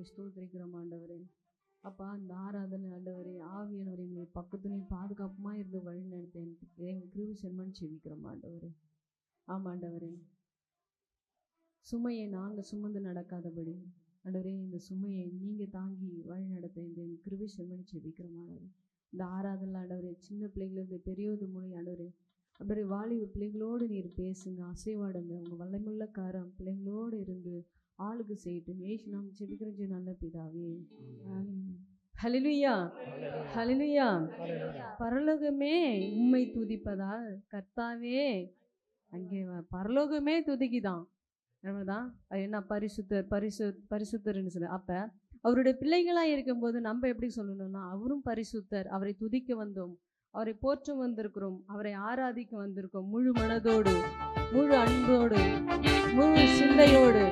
உம்மை ஸ்தோத்திரிக்கிறோம் ஆண்டவரே. அப்பா, இந்த ஆராதனை ஆண்டவரே, ஆவியானவரே எங்களை பக்கத்துலையும் பாதுகாப்புமா இருந்து வழி நடத்தேன் எங்கள் கிருபை செம்மன் செவிக்கிறோம் ஆண்டவரே. ஆமாண்டவரே, சுமையை நாங்கள் சுமந்து நடக்காதபடி ஆண்டவரே, இந்த சுமையை நீங்கள் தாங்கி வழி நடத்த எங்கள் கிருபை செம்மன் செவிக்கிறோம் ஆண்டவரே. இந்த ஆராதனை ஆண்டவரே, சின்ன பிள்ளைங்களுக்கு பெரியது மொழி ஆண்டவரே, அப்படியே வாலிப பிள்ளைகளோடு நீர் பேசுங்க, அசைவாடுங்க. உங்கள் வல்லமுள்ள காரம் பிள்ளைங்களோடு இருந்து ஆளுக்கு செய்யட்டும். ஏசு நாம் செபிக்கிறோம் நல்ல பிதாவே. ஹல்லேலூயா, ஹல்லேலூயா. பரலோகமே உம்மை துதிப்பதால் கர்த்தாவே, அங்கே பரலோகமே துதிக்குதான். தான் என்ன பரிசுத்தர்னு சொல்ல. அப்போ அவருடைய பிள்ளைகளாக இருக்கும்போது நம்ம எப்படி சொல்லணும்னா, அவரும் பரிசுத்தர், அவரை துதிக்க வந்தோம், அவரை போற்ற வந்திருக்கிறோம், அவரை ஆராதிக்க வந்திருக்கோம், முழு மனதோடு, முழு அன்போடு, முழு சிந்தையோடு.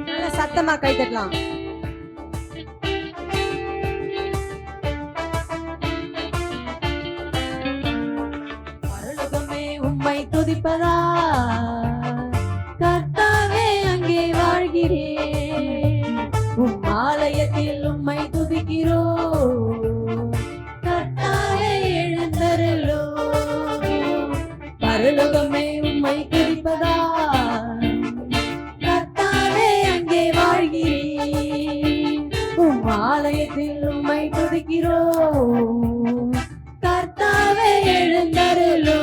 நல்ல சத்தமா கை தட்டலாம். பரலோகமே உம்மை துதிப்பதா கர்த்தாவே, அங்கே வாழ்கிறேன், உம் ஆலயத்தில் உம்மை துதிக்கிறோம், கர்த்தாவே எழுந்தருளோ. பரலோகமே உம்மை துதிப்பதா கர்த்தாவே, அங்கே வாழ்கிறேன், உம் ஆலயத்தில் உம்மை துதிக்கிறோம், கர்த்தாவே எழுந்தருளோ.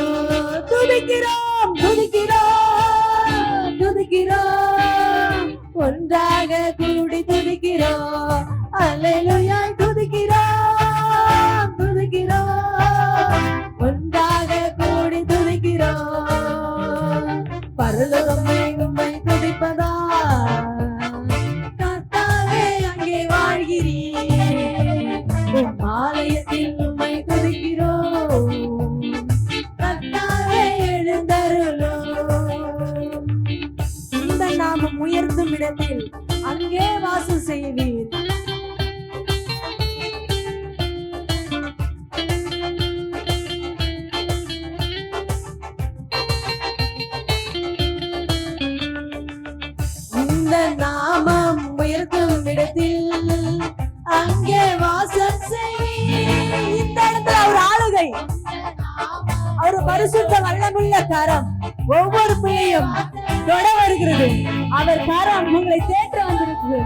துதிக்கிறோம், துதிக்கிறோம், துதிக்கிறோம், ஒன்றாக கூடி துதிக்கிறோம். அல்லேலூயா, துதிக்கிறோம், துதிக்கிறோம், ஒன்றாக கூடி துதிக்கிறோம். பரலோகமே உம்மை துதிப்பதா கர்த்தாவே, அங்கே வாழ்கிறேன், உம் ஆலயத்தில் உம்மை துதிக்கிறோம், கர்த்தாவே எழுந்தருளோ. இந்த நாமம் உயர்த்தும் இடத்தில் அங்கே வாசம் செய்வீர். இந்த நாமம் உயர்த்தும் இடத்தில் அங்கே வாசம் செய்வீர். இந்த இடத்துல அவர் ஆளுகை, அவர் பரிசுத்த வல்லமுள்ள கரம் ஒவ்வொரு பிள்ளையும் தொட வருகிறது. அவர் கரம் உங்களை தேற்ற வந்திருக்குது,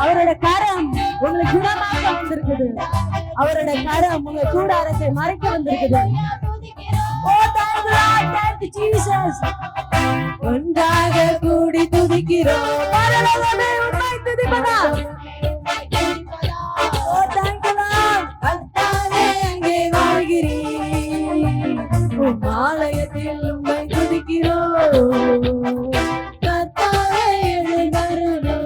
அவரோட கரம் உங்களை குணமாக்க வந்திருக்குது, அவரோட கரம் உங்க கூடாரத்தை மறைக்க வந்திருக்குது. ஒன்றாக கூடி துதிக்கிறோம். பரலோகமே உம்மை துதிப்பதா கர்த்தாவே, அங்கே வாழ்கிறேன், உம் ஆலயத்தில் உம்மை துதிக்கிறோம், கர்த்தாவே எழுந்தருளோ.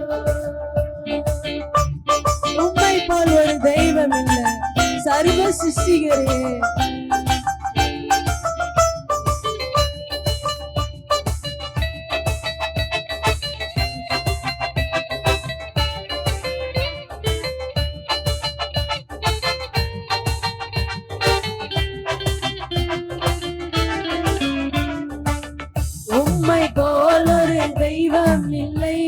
உம்மை போல் ஒரு தெய்வம் இல்லை, சர்வ சிருஷ்டிகரே. உம்மை போல் ஒரு தெய்வம் இல்லை,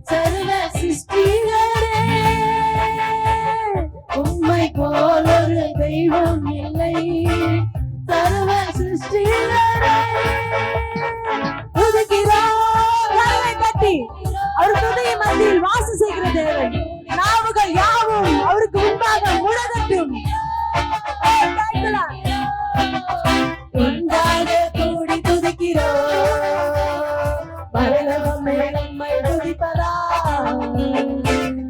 சர்வ சிருஷ்டிகரே. உம்மை போல் ஒரு தெய்வம் இல்லை, சர்வ சிருஷ்டிகரே. துதிக்கிறோம், கரங்களை தட்டி அவர் துதியை மத்தியில் வாசம் செய்கிற தேவன். நாவுகள் யாவும் அவருக்கு முன்பாக முழங்கட்டும். ஒன்றாக கூடி துதிக்கிறோம். பரலோகமே உம்மை துதிப்பதா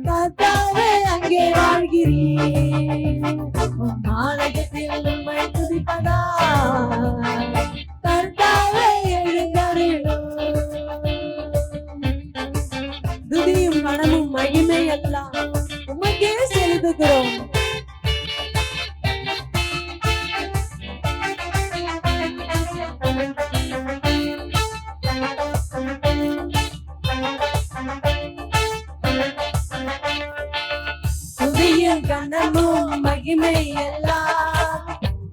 கர்த்தாவே, அங்கே வாழ்கிறேன், உம் ஆலயத்தில் உம்மை துதிப்பதா கர்த்தாவே எழுந்தருளோ. துதியும் மனமும் மகிமை எல்லாம் உமக்கே செலுத்துகிறோம். துதியும் கனமும் மகிமை எல்லாம்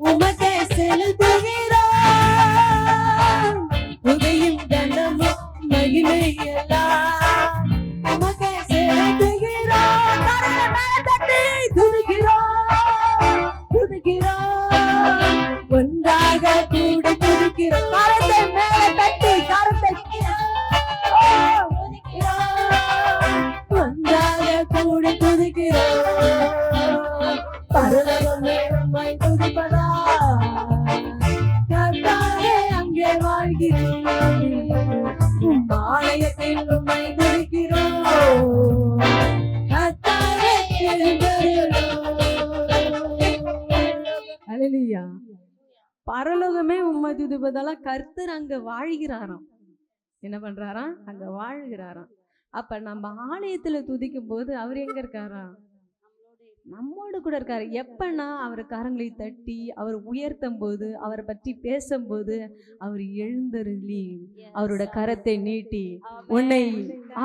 உமக்கே செலுத்துகிறோம். துதியும் கனமும் மகிமை எல்லாம் கூடி துதிக்கிறோம். பரலோகமே உம்மை துதிப்பதா கர்த்தாவே அங்கே வாழ்கிறோம். உம் ஆலயத்தில் உம்மை துதிக்கிறோம். கர்த்தாவே எழுந்தருளும். அல்லேலூயா. பரலோகமே உம்மை துதிப்பதால கர்த்தர் அங்க வாழ்கிறாராம். என்ன பண்றாராம்? அங்க வாழ்கிறாராம். அப்ப நம்ம ஆலயத்துல துதிக்கும் போது அவர் எங்க இருக்காரா? நம்மோடு கூட இருக்காரு. எப்பன்னா அவர் கரங்களை தட்டி அவர் உயர்த்தும் போது, அவரை பற்றி பேசும்போது, அவர் எழுந்தருளி அவரோட கரத்தை நீட்டி உன்னை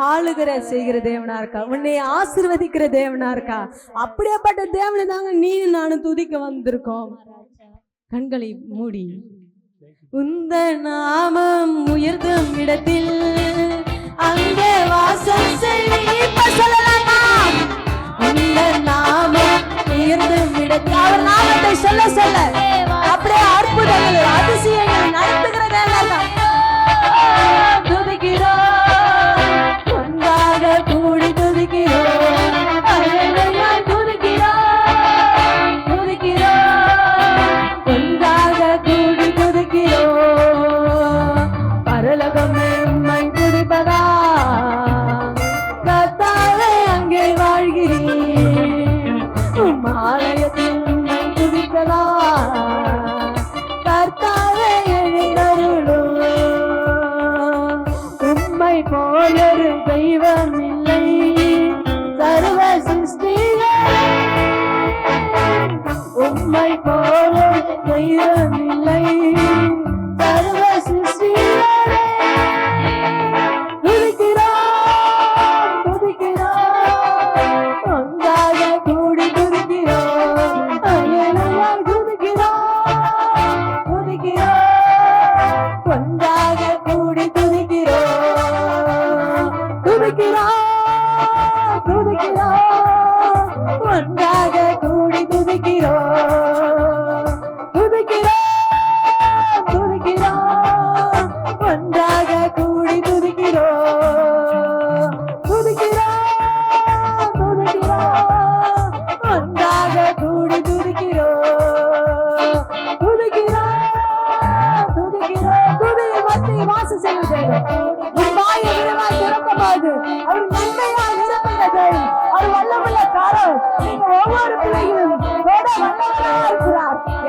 ஆளுகிற செய்கிற தேவனா இருக்கா, உன்னை ஆசீர்வதிக்கிற தேவனா இருக்கா. அப்படியேப்பட்ட தேவனை தாங்க நீ நானும் துதிக்க வந்திருக்கோம். கண்களை மூடி உந்த நாமம் உயர்த்தும் இடத்தில் அங்கே வாசம் சொல்லலாமா? உந்த நாமம் உயர்த்தும் இடத்தில் அவர் நாமத்தை சொல்ல சொல்ல அப்படியே அற்புதங்கள் அதிசயங்கள் நடத்துகிறதா துதிக்கிறோம். ஒன்றாக கூடி துதிக்கிறோம். பரலோகமே உம்மை துதிப்பதா கர்த்தாவே அங்கே வாழ்கிறேன். உம் ஆலயத்தில் உம்மை துதிப்பதா கர்த்தாவே எழுந்தருளும். உம்மை போலொரு தெய்வம் இல்லை சர்வ சிருஷ்டியிலே. உம்மை போலொரு தெய்வம் இல்லை சர்வ சிருஷ்டியிலே.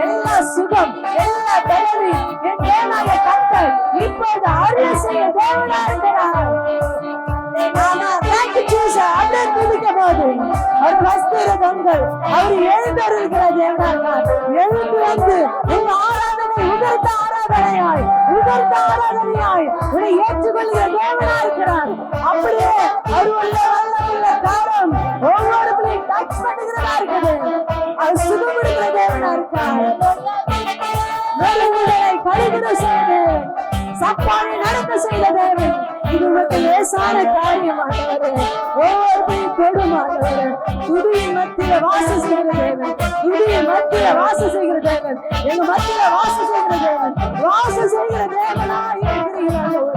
எல்லா சுகம் எல்லா பலவி என் தேவனாய கர்த்தர் இப்போது அருள் செய்ய தேவனா இருக்கிறார். அப்படியே துதிக்கும் போது அவர் வஸ்திரங்கள் அவர் எழுந்தருள்கிற தேவனார். எழுந்து வந்து உங்க ஆராதனை உகர்ந்த ஆராதனையாய் உன்னை ஏற்றுக்கொள்கிற தேவனா இருக்கிறார். அப்படியே அவர் உள்ள வல்லமுள்ள காரம் ஒவ்வொரு பிள்ளையும் டச் பண்ணுகிறதா இருக்குது. அவர் சுகப்படுகிற தேவனா இருக்கார். கழிவுற செய்து சப்பானை நடக்க செய்த தேவன். இது உங்களுக்கு லேசான காரியமானவரே. ஒவ்வொருத்தையும் தொடுமானவரே. துதியின் மத்தியில வாசம் செய்கிற தேவன். துதியின் மத்தியில வாசம் செய்கிற தேவன். எங்க மத்தியில வாசம் செய்கிற தேவன். வாசம் செய்கிற தேவனா இருக்கிறீர்கள்.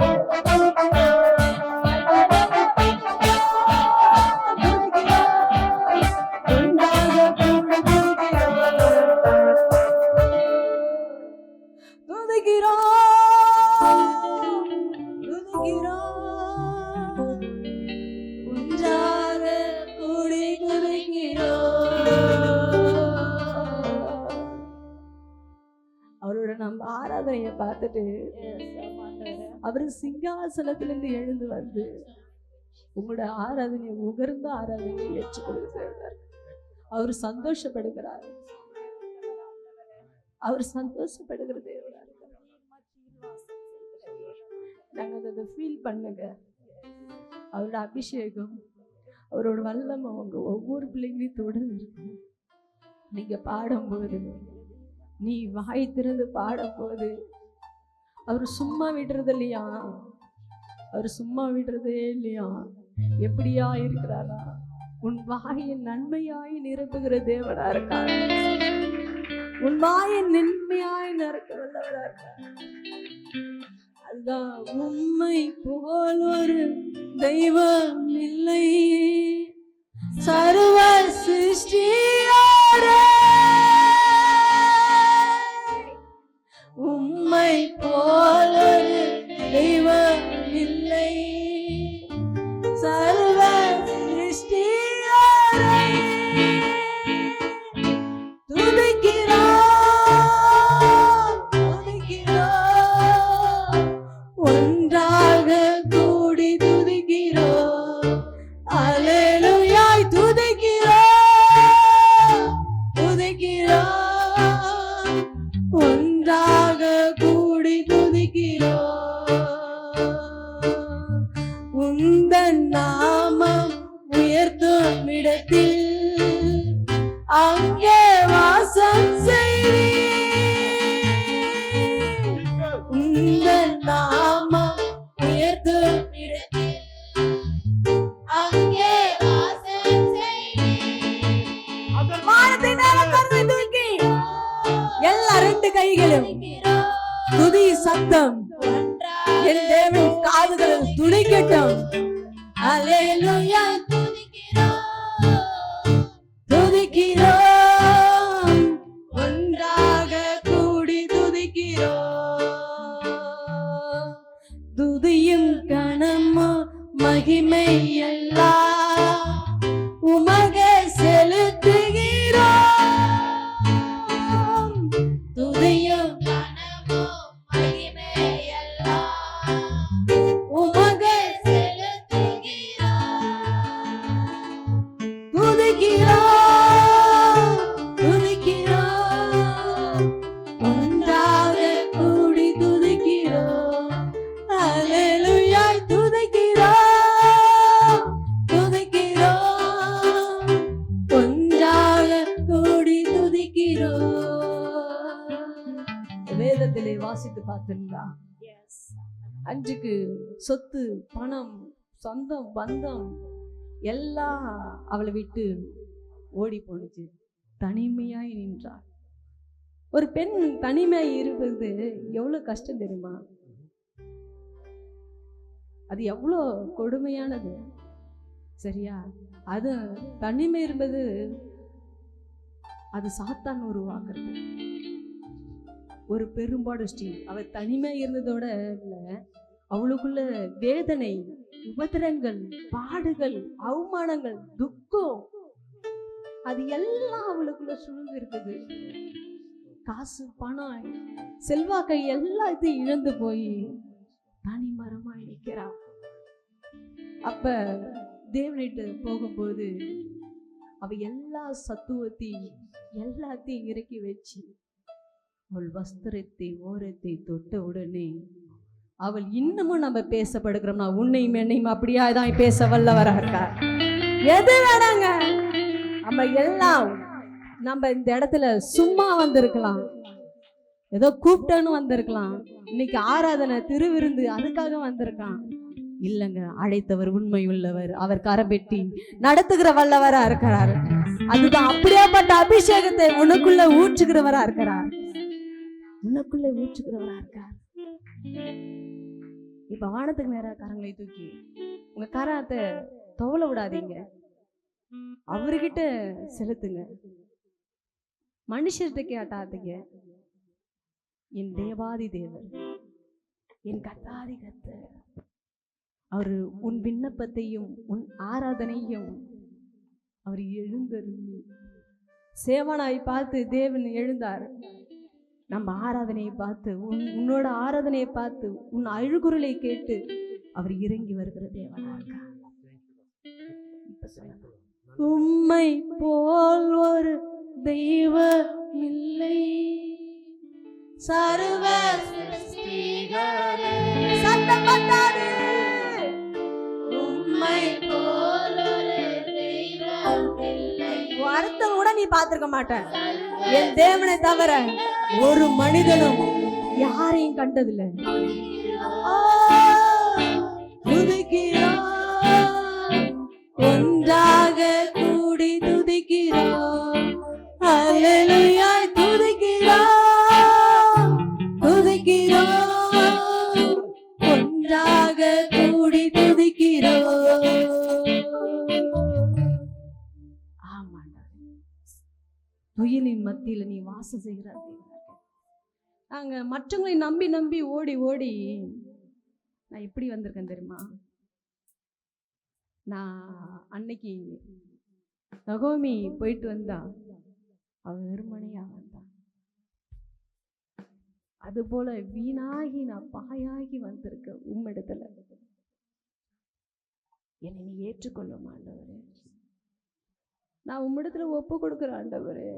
அவரோட நம்ம ஆராதனையை பார்த்துட்டு அவரு சிங்காசனத்திலிருந்து எழுந்து வந்து உங்களோட ஆராதனையை உகர்ந்த ஆராதனையை ஏற்றுக் கொடுக்கிறார். அவர் சந்தோஷப்படுகிறார். அவர் சந்தோஷப்படுகிற தேவனா இருக்கிறார். நாங்க அதை ஃபீல் பண்ணுங்க. அவரோட அபிஷேகம் அவரோட வல்லம் அவங்க ஒவ்வொரு பிள்ளைங்களையும் தொடர்ந்து இருக்கும். நீங்க பாடும்போது, நீ வாய் திறந்து பாடும்போது அவர் சும்மா விடுறது இல்லையா? அவர் சும்மா விடுறதே இல்லையா? எப்படியா இருக்கிறாரா? உன் வாயின் நன்மையாய் நிரப்புகிற தேவனா இருக்கார். உன் வாயின் நன்மையாய் நிரப்ப வல்லவரா இருக்கார். அதுதான் உம்மை போல் ஒரு தெய்வம் இல்லை ஒன்றாக கூடி துதிக்கிறோம். அல்லேலூயாய் துதிக்கிறோம், துதிக்கிறோம். ஒன்றாக கூடி துதிக்கிறோம். உந்தன் நாமம் உயர்த்தும் இடத்தில் அங்கே வாசம் செய்வீர். உந்தன் நாமம் உயர்த்தும் இடத்தில் அங்கே வாசம் செய்வீர். வானத்தை மேலே கரங்களை தூக்கி எல்லா ரெண்டு கைகளும் துதி சத்தம் என் தேவன் காதுகளில் துணிக்கட்டும். அல்லேலூயா துதிக்கிறோம், ஒன்றாக கூடி துதிக்கிறோம். துதியும் கனமும் மகிமை எல்லாம் உமகே செலுத்துகிறோம். துதியும் கனமும் மகிமை எல்லாம் உமகே செலுத்துகிறோம். துதிக்கிறோம், துதிக்கிறோம், ஒன்றாக கூடி துதிக்கிறோம். அல்லேலூயா துதிக்கிறோம், துதிக்கிறோம், ஒன்றாக கூடி துதிக்கிறோம். வேதத்திலே வாசித்து பார்த்தீங்களா? அன்றைக்கு சொத்து, பணம், சொந்தம், பந்தம் எல்லாம் அவளை விட்டு ஓடி போனுச்சு. தனிமையாய் நின்றாள். ஒரு பெண் தனிமையாய் இருப்பது எவ்வளவு கஷ்டம் தெரியுமா? அது எவ்வளோ கொடுமையானது. சரியா? அது தனிமை இருப்பது அது சாத்தான் உருவாக்குறது. ஒரு பெரும்பாடு ஸ்டீல் அவ தனிமை இருந்ததோட இல்லை, அவளுக்குள்ள வேதனை, உபத்திரங்கள், பாடுகள், அவமானங்கள், துக்கம் அது எல்லாம் அவளுக்குள்ள சூழ்ந்து இருக்குது. காசு, பணம், செல்வாக்கை எல்லாத்தையும் இழந்து போய் தனி மரமாய் நிற்கிறா. அப்ப தேவனிட்டு போகும்போது அவ எல்லா சத்துவத்தையும் எல்லாத்தையும் இறக்கி வச்சு அவள் வஸ்திரத்தை ஓரத்தை தொட்ட உடனே அவள் இன்னமும் நம்ம பேசப்படுகிறோம்னா உன்னையும் என்னையும் அப்படியா தான் பேச வல்லவரா இருக்கார். எது வேணாங்க, நம்ம எல்லாம் நம்ம இந்த இடத்துல சும்மா வந்திருக்கலாம், ஏதோ கூப்பிட்டேன்னு வந்திருக்கலாம், இன்னைக்கு ஆராதனை திருவிருந்து அதுக்காக வந்திருக்கான். இல்லைங்க, அழைத்தவர் உண்மை உள்ளவர், அவர் கரம்பெட்டி நடத்துகிற வல்லவரா இருக்கிறார். அதுதான் அப்படியாப்பட்ட அபிஷேகத்தை உனக்குள்ள ஊற்றுகிறவரா இருக்கிறார், உனக்குள்ள ஊற்றுகிறவரா இருக்கார். இப்ப வானத்துக்கு நேரா கரங்களை தூக்கி உங்க கரத்தை தோல விடாதீங்க, அவர்கிட்ட செலுத்துங்க. மனுஷர்கிட்ட கேட்டாதீங்க. என் தேவாதி தேவர், என் கர்த்தாதி கர்த்தர், அவர் உன் விண்ணப்பத்தையும் உன் ஆராதனையும் அவர் எழுந்தருளி சேவனாய் பார்த்து தேவன் எழுந்தார். நம்ம ஆராதனையை பார்த்து உன்னோட ஆராதனையை பார்த்து உன் அழுகுரலை கேட்டு அவர் இறங்கி வருகிற தேவனா இருக்கா. உம்மை போல் ஒரு தெய்வம் இல்லை, சர்வ சிருஷ்டிகரே. சத்தம் பத்தாது. உம்மை போல் ஒரு தெய்வம் இல்லை. அர்த்தம் கூட நீ பார்த்திருக்க மாட்ட. என் தேவனை தவிர ஒரு மனிதனும் யாரையும் கண்டதில்லை. ஒன்றாக கூடி துதிக்கிறோம். அல்லேலூயா துதிக்கிறோம், துதிக்கிறோம், ஒன்றாக கூடி துதிக்கிறோம். ஆமாண்டா, துயிலின் மத்தியில நீ வாசம் செய்கிற. நாங்க மற்றவங்களை நம்பி நம்பி ஓடி ஓடி நான் எப்படி வந்திருக்கேன் தெரியுமா? நான் அன்னைக்கு நகோமி போயிட்டு வந்தா, அவ வெறுமனையா வந்தா. அது போல வீணாகி நான் பாயாகி வந்திருக்க உம்மிடத்துல என்னை நீ ஏற்றுக்கொள்ளும் ஆண்டவரே. நான் உம்மிடத்துல ஒப்பு கொடுக்கிற ஆண்டவரே,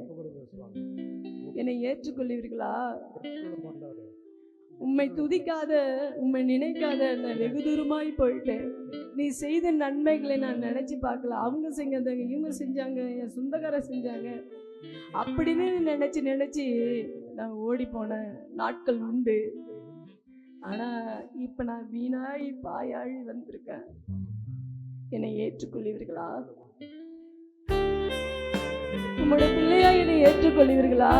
என்னை ஏற்றுக்கொள்வீர்களா? உம்மை துதிக்காத, உம்மை நினைக்காத நான் வெகு தூரமாய் போயிட்டேன். நீ செய்த நன்மைகளை நான் நினைச்சு பார்க்கல. அவங்க செஞ்சாங்க, இவங்க செஞ்சாங்க, என் சொந்தக்கார செஞ்சாங்க அப்படின்னு நினைச்சு நான் ஓடி போன நாட்கள் உண்டு. ஆனா இப்ப நான் வீணாய் பாயாழி வந்திருக்கேன். என்னை ஏற்றுக்கொள்வீர்களா? உம்முடைய பிள்ளையா என்னை ஏற்றுக்கொள்வீர்களா?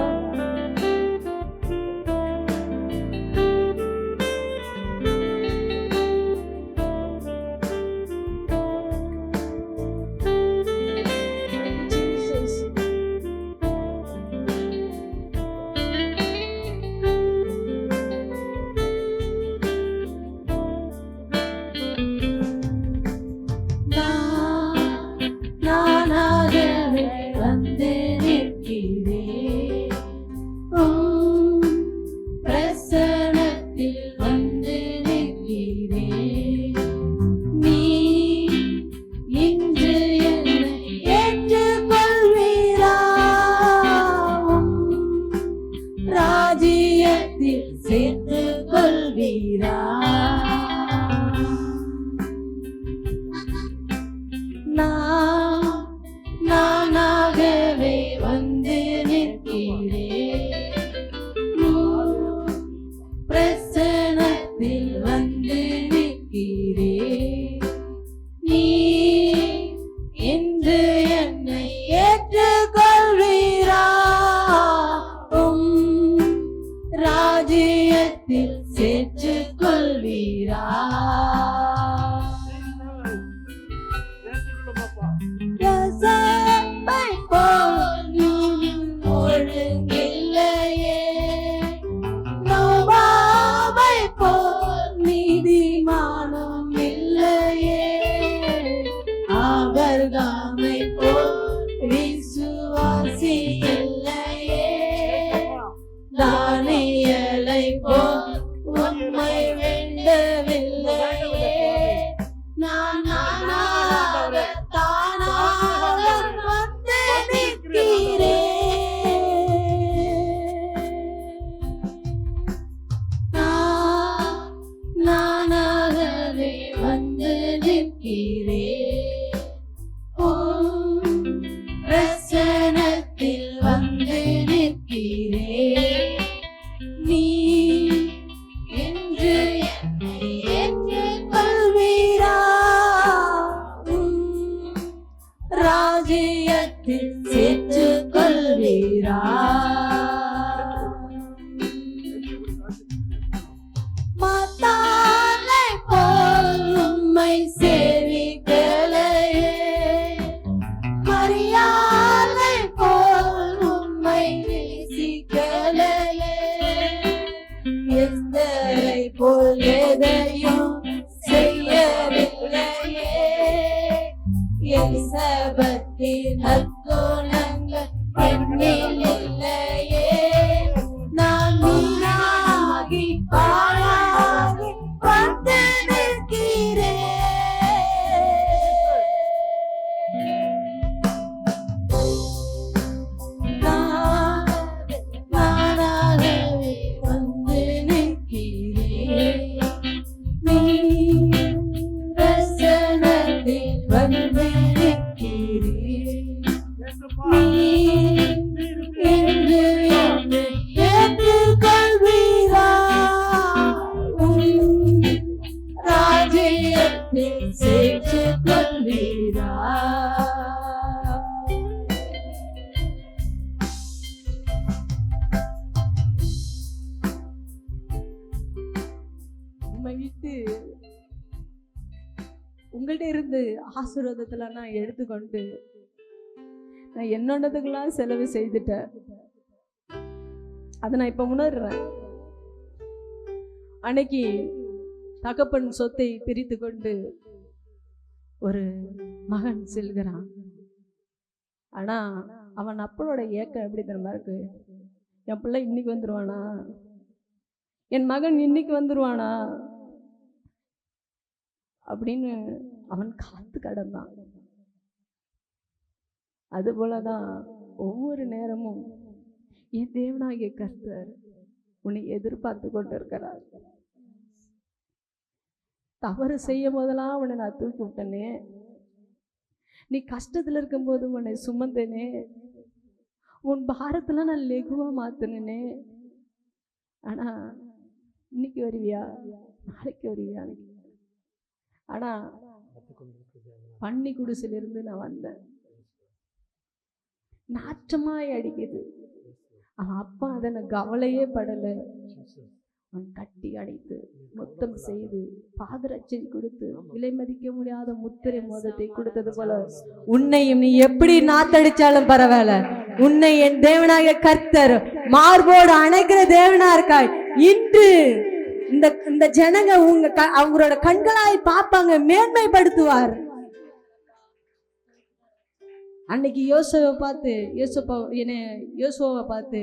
உங்கள்கிட்ட இருந்து ஆசீர்வாதத்துல நான் எடுத்துக்கொண்டு நான் என்னோடதுக்கெல்லாம் செலவு செய்துட்டேன். அதை நான் இப்ப உணர்றேன். அன்னைக்கு தகப்பன் சொத்தை பிரித்து கொண்டு ஒரு மகன் செல்கிறான். ஆனா அவன் அப்பனோட ஏக்கம் எப்படி தெரியுமா இருக்கு? என் பிள்ளை இன்னைக்கு வந்துருவானா, என் மகன் இன்னைக்கு வந்துருவானா அப்படின்னு அவன் காத்து கடந்தான். அது போலதான் ஒவ்வொரு நேரமும் என் தேவனாகிய கர்த்தர் உன்னை எதிர்பார்த்து கொண்டு இருக்கிறார். தவறு செய்யும் போதெல்லாம் உன்னை நான் தூக்கி விட்டனே, நீ கஷ்டத்துல இருக்கும்போது உன்னை சுமந்தனே, உன் பாரத்துல நான் லெகுவா மாத்தினே. ஆனா இன்னைக்கு வருவியா, நாளைக்கு வருவியா? ஆனா பன்னி குடிசிலிருந்து நான் வந்தேன். நாற்றமாய் அடிக்குது. அவன் அப்பா அதனை கவலையே படல. அவன் கட்டி அடைத்து முத்தம் செய்து பாதரட்சை கொடுத்து விலை மதிக்க முடியாத முத்திரை மோதத்தை கொடுத்தது போல உன்னையும் நீ எப்படி நாத்தடிச்சாலும் பரவாயில்ல, உன்னை என் தேவனாக கர்த்தர் மார்போடு அணைக்கிற தேவனா இருக்காய். இன்று இந்த ஜனங்க அவங்களோட கண்களாய் பார்ப்பாங்க, மேன்மைப்படுத்துவார். அன்னைக்கு யோசுவை பார்த்து யோசுவாவை பார்த்து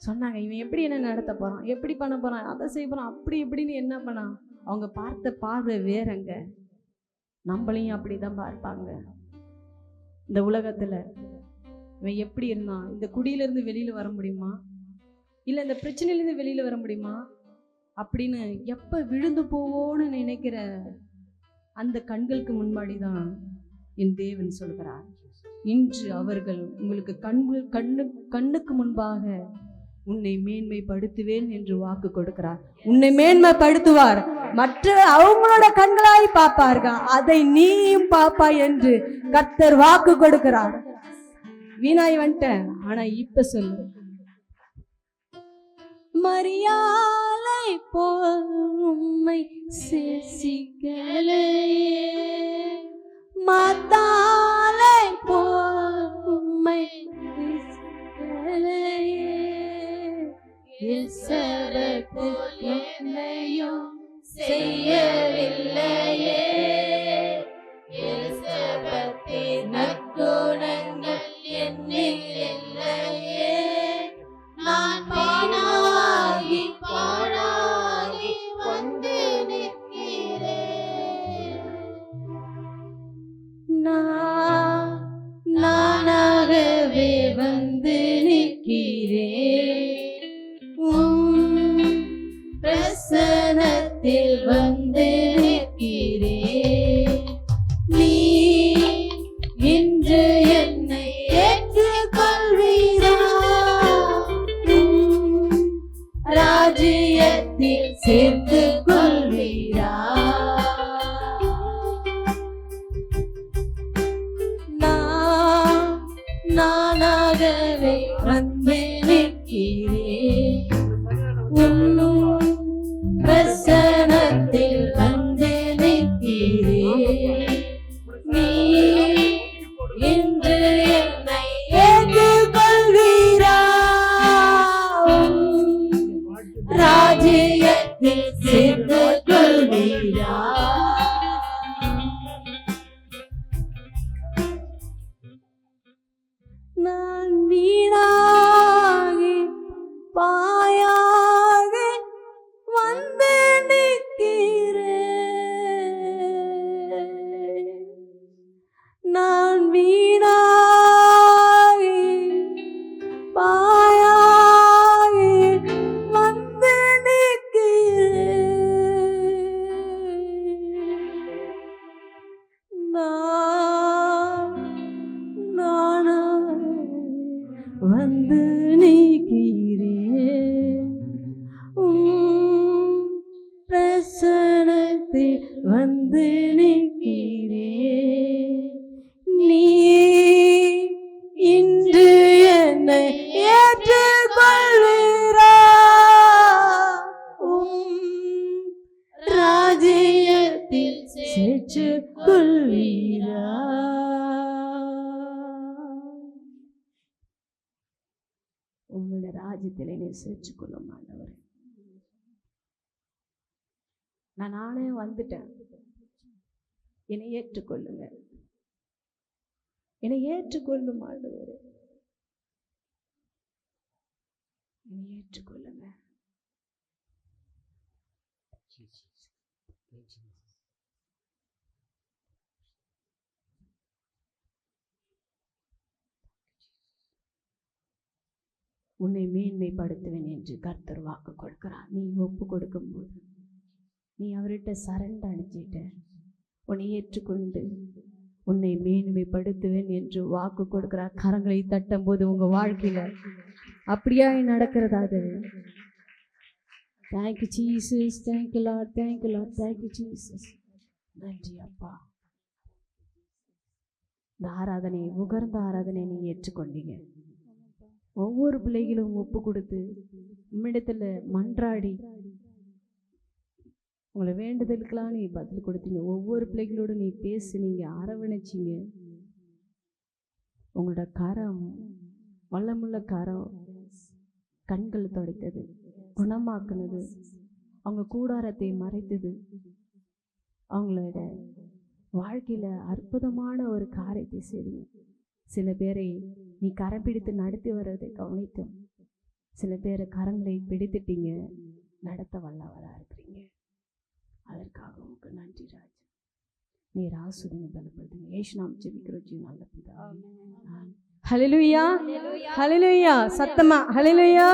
சொன்னாங்க, இவன் எப்படி என்ன நடத்த போறான், எப்படி பண்ண போறான், அதை செய்ய போறான், அப்படி இப்படின்னு என்ன பண்ணான். அவங்க பார்த்த பார்வை வேறங்க. நம்மளையும் அப்படிதான் பார்ப்பாங்க. இந்த உலகத்துல இவன் எப்படி இருந்தான், இந்த குடியிலிருந்து வெளியில வர முடியுமா, இல்ல இந்த பிரச்சனையிலிருந்து வெளியில வர முடியுமா அப்படின்னு எப்ப விழுந்து போவோன்னு நினைக்கிற அந்த கண்களுக்கு முன்னாடிதான் என் தேவன் சொல்கிறார், இன்று அவர்கள் உங்களுக்கு கண்ணுக்கு முன்பாக உன்னை மேன்மைப்படுத்துவேன் என்று வாக்கு கொடுக்கிறார். உன்னை மேன்மைப்படுத்துவார். மற்ற அவங்களோட கண்களாய் பார்ப்பார்கள், அதை நீயும் பாப்பாய் என்று கர்த்தர் வாக்கு கொடுக்கிறார். வீணாய் வந்துட்டேன், ஆனா இப்ப சொல்லு, மரியாதை போல் உம்மை சேசிக்கலையே, மாத்தாலை போல் உம்மை நேசிக்கலையே, இயேசுவைப் போல் என்னையும் செய்யவில்லையே, இயேசுவின் நற்குணங்கள் என்னில் இல்லையே, நான் பாழாகி வந்து நிற்கிறேன். நானாகவே வந்து நிற்கிறேன், பிரசனத்தில் வந்து நிற்கிறேன். நீ இன்று என்னை ஏற்றுக்கொள்வீரா, ராஜ்யத்தில் சேர்த்து கொள்வீரா. நானாகவே வந்து நிற்கிறேன், பிரசனத்தில் வந்து நிற்கிறேன். நீ இன்று என்னை ஏற்றுக்கொள்வீரா, ராஜ்யத்தில் சேர்த்து கொள்வீரா. நான் வீணாகி பாயாக வந்து நிற்கிறேன், நான் வீணாகி பாயாக வந்து நிற்கிறேன். வந்து நிற்கிறேன், பிரசனத்தில் வந்து நிற்கிறேன். நீ இன்று என்னை ஏற்றுக்கொள்வீரா, ராஜ்யத்தில் சேர்த்துக் கொள்வீரா. உங்களுடைய ராஜ்யத்திலே நீ சேர்த்துக் கொள்ளும் ஆண்டவரே. நானே வந்துட்டேன், என்னை ஏற்றுக்கொள்ளுங்க. என்னை ஏற்றுக்கொள்ளும் ஆண்டவரே, என்னை ஏற்றுக்கொள்ளுங்க. உன்னை மேன்மைப்படுத்துவேன் என்று கர்த்தர் வாக்கு கொடுக்கிறார். நீ ஒப்பு கொடுக்கும் போது, நீ அவர்கிட்ட சரண்டை அடைஞ்சிட்ட, உன்னை ஏற்றுக்கொண்டு உன்னை மேன்மைப்படுத்துவேன் என்று வாக்கு கொடுக்கிறார். கரங்களை தட்டும் போது உங்க வாழ்க்கையில அப்படியா நடக்கிறதாக. Thank you Jesus, thank you lord, thank you lord, thank you Jesus. நன்றி அப்பா. இந்த ஆராதனை, உகர்ந்த ஆராதனை நீ ஏற்றுக்கொண்டீங்க. ஒவ்வொரு பிள்ளைகளும் ஒப்பு கொடுத்து உம்மிடத்துல மன்றாடி உங்களை வேண்டுதலுக்கெல்லாம் நீ பதில் கொடுத்தீங்க. ஒவ்வொரு பிள்ளைகளோட நீ பேசுனீங்க, அரவணைச்சிங்க. உங்களோட கரம், வல்லமுள்ள கரம், கண்களை துடைத்தது, குணமாக்குனது, அவங்க கூடாரத்தை மறைத்தது, அவங்களோட வாழ்க்கையில அற்புதமான ஒரு காரியத்தை செய்றீங்க. சில பேரை நீ கரம் பிடித்து நடத்தி வர்றதை கவனித்தோம். சில பேரை கரங்களை பிடித்துட்டீங்க, நடத்த வல்லவரா இருக்கிறீங்க. அதற்காக உங்களுக்கு நன்றி ராஜா. நீர் ஆசீர்வதிங்க, பலப்படுத்துங்க. இயேசு நாமத்தில் ஜெபிக்கிறோம் ஜீவனுள்ள நல்ல பிதாவே. ஹல்லேலூயா, ஹல்லேலூயா. சத்தமா ஹல்லேலூயா.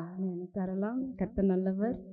ஆமென். கரலாம். கர்த்தர் நல்லவர்.